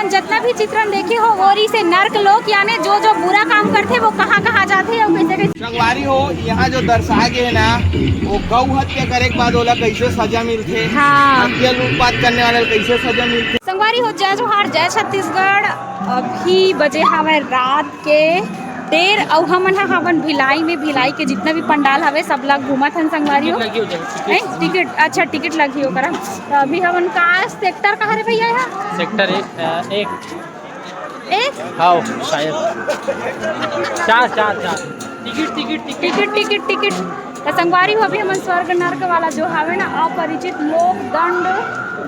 हमन जितना भी चित्रण देखे हो ओरी से नर्क लोक यानी जो जो बुरा काम करते वो कहाँ कहाँ जाते और कैसे कैसे संगवारी हो यहाँ जो दर्शाए गए है ना वो गौ हत्या करे के बाद ओला कैसे सजा मिलते। हाँ। हत्या लूटपाट करने वाले कैसे सजा मिलते। संगवारी हो जय जोहार जय छत्तीसगढ़। अभी बजे हवे रात के 1:30 और हमन हवन भिलाई में। भिलाई के जितना भी पंडाल हवे सब लोग घूमत हन संगवारी हो। टिकट अच्छा टिकट लगी हो करा। तो अभी हमन का सेक्टर कहाँ रे भैया यहाँ सेक्टर एक हाँ शायद चार टिकट तो संगवारी हो। अभी हमन स्वर्ग नर्क वाला जो हवे ना अपरिचित लोक दंड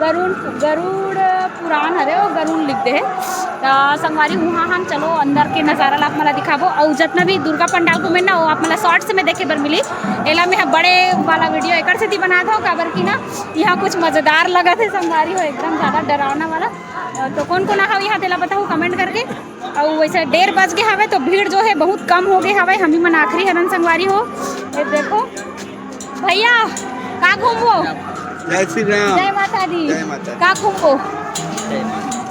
गरुड़ पुराण हरे और गरुड़ लिख दे है। तो संगवारी वहाँ हम चलो अंदर के नज़ारा ला मला दिखाबो और जितना भी दुर्गा पंडाल को में ना वो आप मला शॉर्ट्स में देखे बर मिली। एला में बड़े वाला वीडियो एक से बना था काबर की ना यहाँ कुछ मज़ेदार लगा थे संगवारी हो एकदम ज़्यादा डरावना वाला। तो कौन कौन आओ यहाँ तेला बताओ कमेंट करके। और वैसे 1:30 बज गए हवे तो भीड़ जो है बहुत कम हो गए हवे। हम ही मन आखिरी हरन संगवारी हो। ये देखो भैया का घूमो जय श्री राम जय माता दी जय माता दी। का घूमो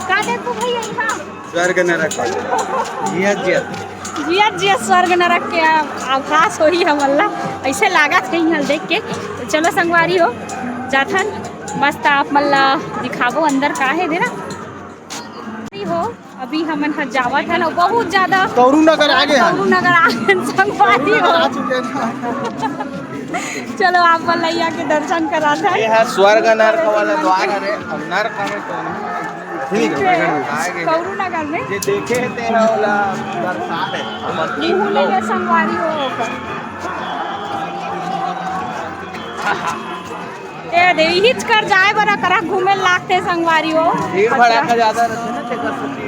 का देखो भैया यहाँ स्वर्ग नरक जिया स्वर्ग नरक के आभास होई हमला ऐसे लागत कहीं हल देख के। तो चलो संगवारी हो जाथन मस्त आप मल्ला दिखाबो अंदर का है देना हो। अभी हमन जावत है ना बहुत ज्यादा कौरू नगर आगे संगवारी हो। चलो आप मल्लैया के दर्शन कराता है। ये है स्वर्ग नरक वाला द्वार है। अब नरक में कौरू नगर में ये देखे है तेरा वाला दर्शा है संगवारी हो। ए दे हिच कर जाए बरा करा घूमे लागते संगवारी हो। भीड़ भड़का ज्यादा रहते ना चेकर सकी।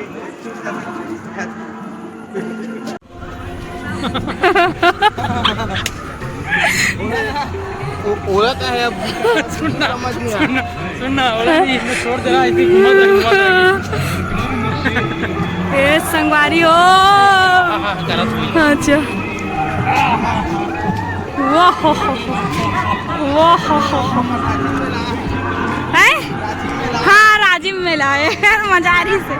वो ओला का है अब सुनना ओला जी इसमें छोड़ दे रहा है घुमा ए संगवारी हो। अच्छा वाह है हाँ राजीव मेला है मजारी से।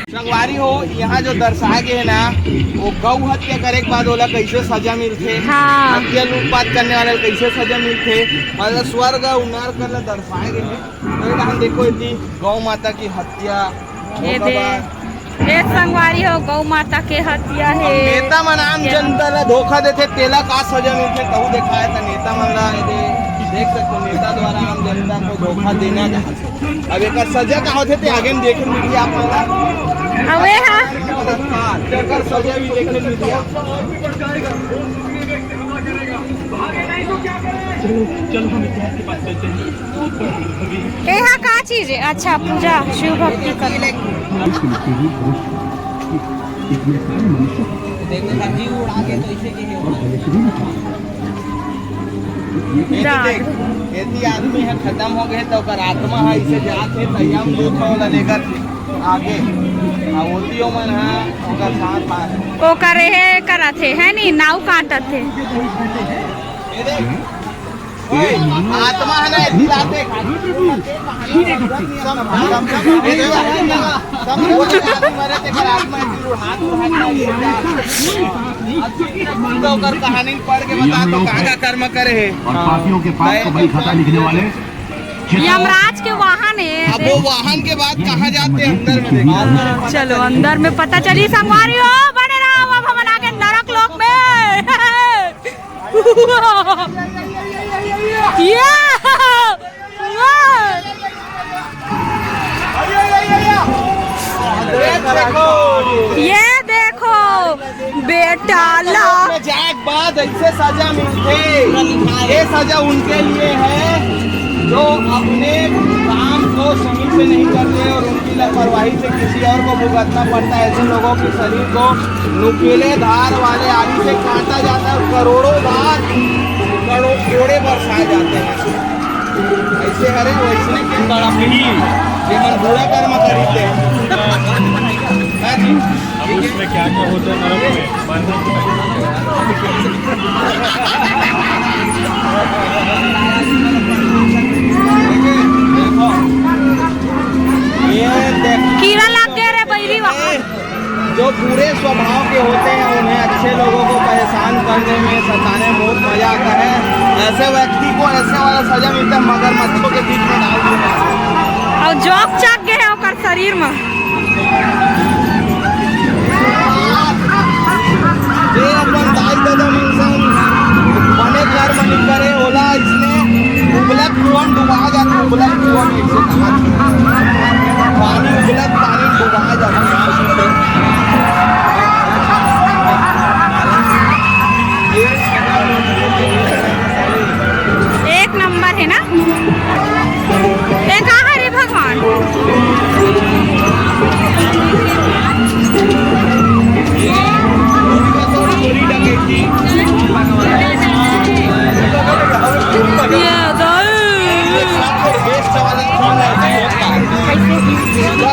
संगवारी हो यहाँ जो दर्शाए गए है ना वो गौ हत्या करे के बाद ओला कैसे सजा मिलते। हाँ। हत्या लूटपाट करने वाले कैसे सजा मिलते मतलब स्वर्ग नरक कर दर्शाए गए हैं। हम देखो इतनी गौ माता की हत्या ये संगवारी हो गौ माता के हत्या है। नेता मन आम जनता ला धोखा देते तेला का सजा मिलते कहूँ दिखाए था नेता मन ला देख सकते नेता द्वारा आम जनता को धोखा देना चाहते। अब एक सजा का होते थे आगे देखे मिली आप अवे हाँ सजा भी देखे मिली। यहाँ का चीज है अच्छा पूजा शिव भक्ति कर यदि आदमी है खत्म हो गए तो आत्मा है इसे जाते तैयार लोग वाला लेकर आगे होती मन है साथ ओ करे है करा थे है नी नाव काटत थे। आत्मा है ना दिलाते कहानी पढ़ के बता तो कहाँ कर्म करे है। और पापियों के पास तो बड़ी खता लिखने वाले यमराज के वाहन है। अब वो वाहन के बाद कहाँ जाते हैं अंदर में चलो अंदर में पता चली संगवारी हो बने रहो अब हम आगे नरक लोक में। ये देखो बेटा ला जाए बाद ऐसे सजा मिलते। ये सजा उनके लिए है जो अपने काम को सही से नहीं करते और उनकी लापरवाही से किसी और को भुगतना पड़ता है। ऐसे लोगों के शरीर को नुकीले धार वाले आदि से काटा जाता है। करोड़ों बार कोड़े बरसाए जाते हैं। ऐसे हरे वैसने के बड़ा ही ये मन बुरा कर्म करते हैं। क्या क्या होता है नरक में मानना ये देखो, कीड़ा लग गया रे बैरी वहाँ। जो बुरे स्वभाव के होते हैं उन्हें अच्छे लोगों को परेशान करने में सताने में बहुत मजा आता है। ऐसे व्यक्ति को ऐसे वाला सजा मिलता है मगरमच्छों के बीच में डाल दिया। और जोक चाक गए है ओकर शरीर में। ये अपन दाई दादा इंसान बने घर में नहीं करे ओला इसने उबलक कुआं डुबा जाता है। उबलक कुआं में इसे कहा पानी उबलक पानी डुबा जाता है। एक नंबर है ना। ये कहाँ है रे भगवान।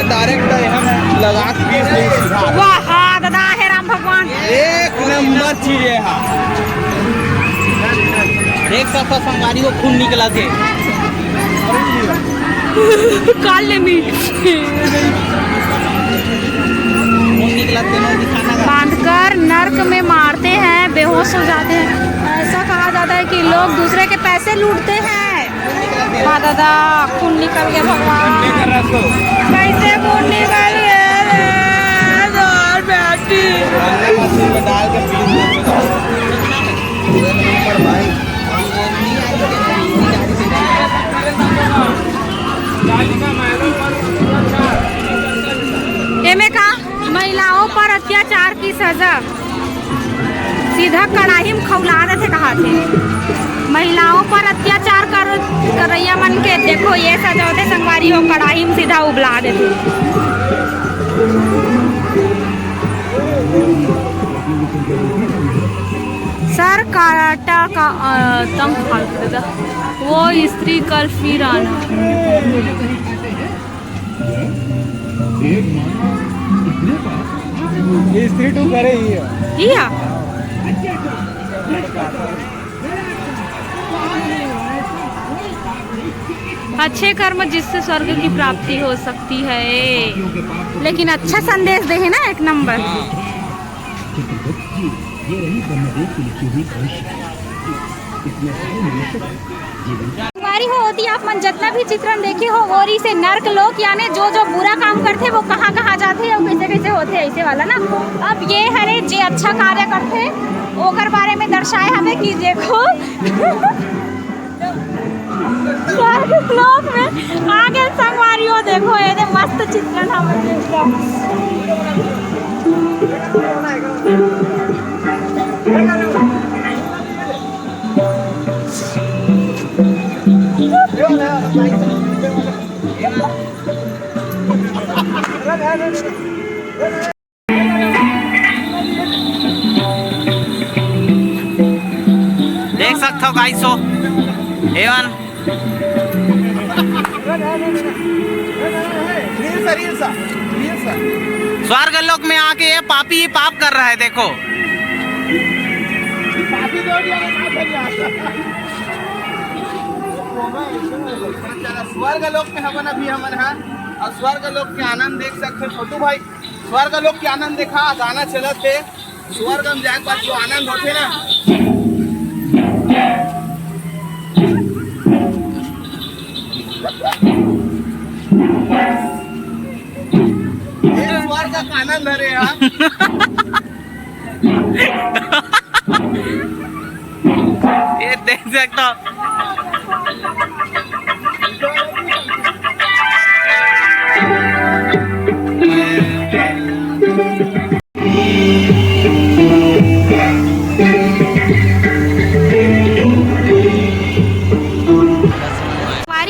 डायरेक्ट हम लगा के वाह दादा है राम भगवान। एक नंबर चीज है। देख सकता संगारी को खून निकला थे काले मीट खून निकला थे बांधकर नर्क में मारते हैं, बेहोश हो जाते हैं। ऐसा कहा जाता है कि लोग दूसरे के पैसे लूटते हैं। हाँ दादा खून निकल गया भगवान। कैसे खून निकल गया बेटी। डाल के भाई एमे का महिलाओं पर अत्याचार की सजा सीधा कड़ाही में खौला देते कहा थे। महिलाओं पर अत्याचार कर रैया मन के देखो ये सजा होते संगवारी हो कड़ाही में सीधा उबला देते। सर काटा का तंग फाड़ देगा वो स्त्री कल फिर आना। स्त्री टू करे ही है। अच्छे कर्म जिससे स्वर्ग की प्राप्ति हो सकती है। लेकिन अच्छा संदेश दे है ना एक नंबर। सवारी हो होती आप मन जितना भी चित्रण देखे हो गोरी से नर्क लोक यानी जो जो बुरा काम करते वो कहाँ कहाँ जाते और कैसे कैसे होते ऐसे वाला ना। अब ये है जे अच्छा कार्य करते ओकर बारे में दर्शाए हमें कि देखो स्वर्ग लोक में आगे संगवारी हो देखो ये मस्त चित्रण हमें देखता। देख सकते हो गाइस हो एवन स्वर्ग लोक में आके ये पापी ही पाप कर रहा है। देखो स्वर्ग लोक में हमन अभी हमन है और स्वर्ग लोक के आनंद देख सकते छोटू भाई। स्वर्ग लोक के आनंद देखा गाना चला थे स्वर्ग में जाए पास जो आनंद होते ना स्वर्ग का आनंद है रे यार। ये देख सकता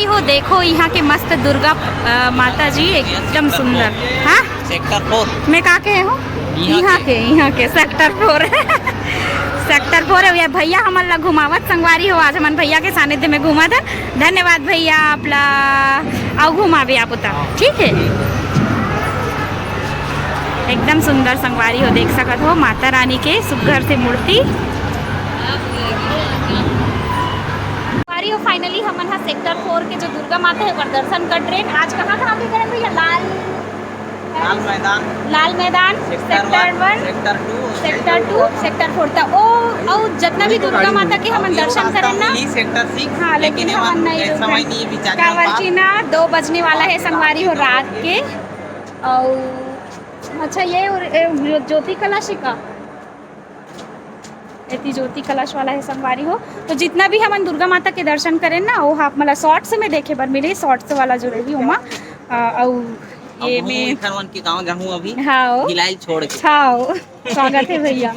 हो देखो यहाँ के मस्त दुर्गा माता जी एकदम सुंदर। हाँ सेक्टर 4 मैं कहा के हूँ यहाँ के सेक्टर 4 सेक्टर 4 है भैया हमन ला घुमावत संगवारी हो। आज हमन भैया के सानिध्य में घुमा था। धन्यवाद भैया आप ला आओ घुमावे आप उतर ठीक है। एकदम सुंदर संगवारी हो देख सकत हो माता रानी के सुघर से मूर्ति। संगवारी हो फाइनली हमन हा सेक्टर 4 के जो दुर्गा माता है ओकर दर्शन कर ट्रेन आज कहाँ भी करें भैया? लाल मैदान सेक्टर 1 सेक्टर 2 सेक्टर 4 तक ओ और जितना भी दुर्गा माता के हमन दर्शन करें ना सेक्टर 6 हाँ लेकिन हमन नहीं कांवरचीना 2 बजने वाला है संगवारी हो रात के। और अच्छा ये ज्योति कलश का इतनी ज्योति कलश वाला है संगवारी हो। तो जितना भी हमन दुर्गा माता के दर्शन करें ना वो हाँ मतलब शॉर्ट्स में देखे पर मिले शॉर्ट्स वाला जो रही हुआ और ये में खरवन के गांव जाऊं अभी हाँ गिलाइल छोड़ के हाँ स्वागत है भैया।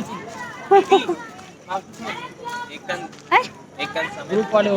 एकदम ग्रुप वाले